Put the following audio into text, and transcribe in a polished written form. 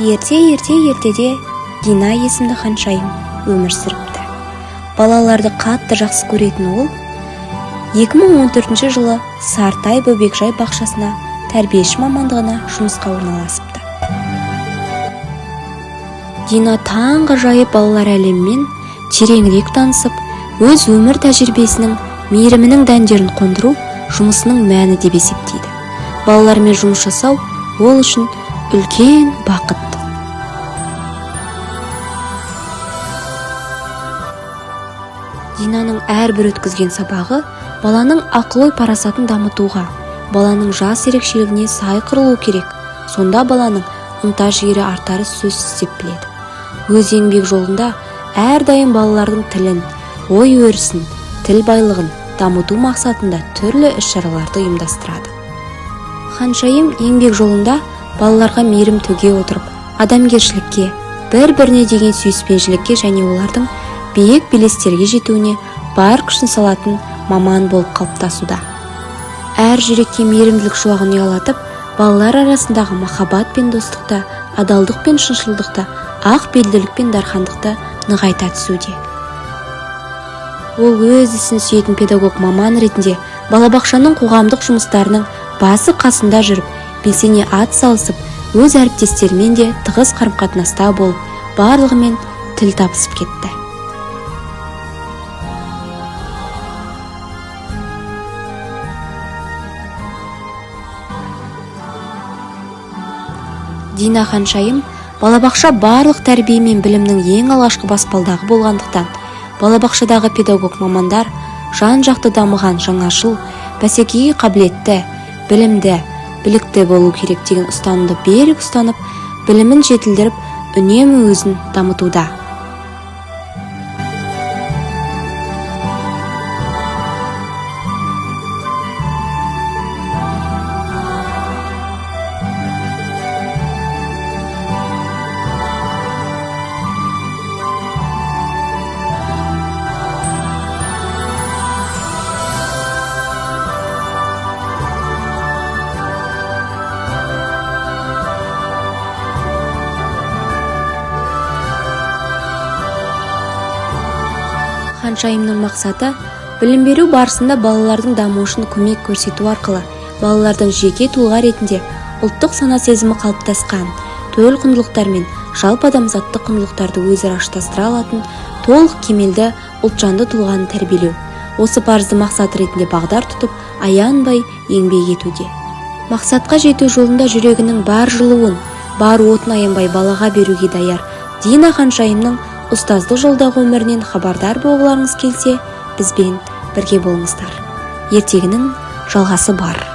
Ертеде Дина есімді ханшайым өмір сүріпті. Балаларды қатты жақсы көретін ол 2014 жылы Сартай бөбекжай бақшасына тәрбиеші мамандығына жұмысқа орналасыпты. Дина таңғажайып балалар әлемімен тереңірек танысып, өз өмір тәжірибесінің мейірімінің дәндерін қондыру жұмысының мәні деп есептейді. Балалармен жұмыс жасау ол үшін үлкен бақыт. Динаның әрбір өткізген сабағы баланың ақыл-ой парасатын дамытуға, баланың жас ерекшелігіне сай құрылу керек. Сонда баланың ынта-жігері артары сөзсіз деп біледі. Өз еңбек жолында әрдайым балалардың тілін, ой өрісін, тіл байлығын дамыту мақсатында түрлі іс-шараларды ұйымдастырады. Ханшайым еңбек жолында балаларға мейірім төге отырып, адамгершілікке, бір-біріне деген сүйіспеншілікке және олардың биік белестерге жетуіне бар күшін салатын маман болып қалыптасуда. Әр жүректе мейірімділік шуағын ұялатып, балалар арасындағы махаббат пен достықты, адалдық пен шыншылдықты, ақ белділік пен дархандықты нығайта түсуде. Ол өз ісін сүйетін педагог маман ретінде балабақшаның қоғамдық жұмыстарының басы қасында жүріп, белсене ат салысып, өз әріптестерімен де тығыз қарым-қатынаста болып, барлығымен тіл табысып кетті. Дина ханшайым балабақша барлық тәрбие мен білімнің ең алғашқы баспалдағы болғандықтан, балабақшадағы педагог мамандар жан-жақты дамыған, жаңашыл, бәсекеге қабілетті, білімді, білікті болу керек деген ұстанымды берік ұстанып, білімін жетілдіріп, үнемі өзін дамытуда. Ханшайымның мақсаты білім беру барысында балалардың дамуы үшін көмек көрсету арқылы балалардың жеке тұлға ретінде ұлттық сана сезімі қалыптасқан, төл құндылықтар мен жалпы адамзаттық құндылықтарды өзара ұштастыра алатын толық кемелді ұлтжанды тұлғаны тәрбиелеу. Осы парызды мақсат ретінде бағдар тұтып, аянбай еңбек етуде. Мақсатқа жету жолында жүрегінің бар жылуын, бар отын аянбай балаға беруге даяр Дина ханшайымның ұстаздық жолдағы өмірінен хабардар болғыларыңыз келсе, бізбен бірге болыңыздар. Ертегінің жалғасы бар.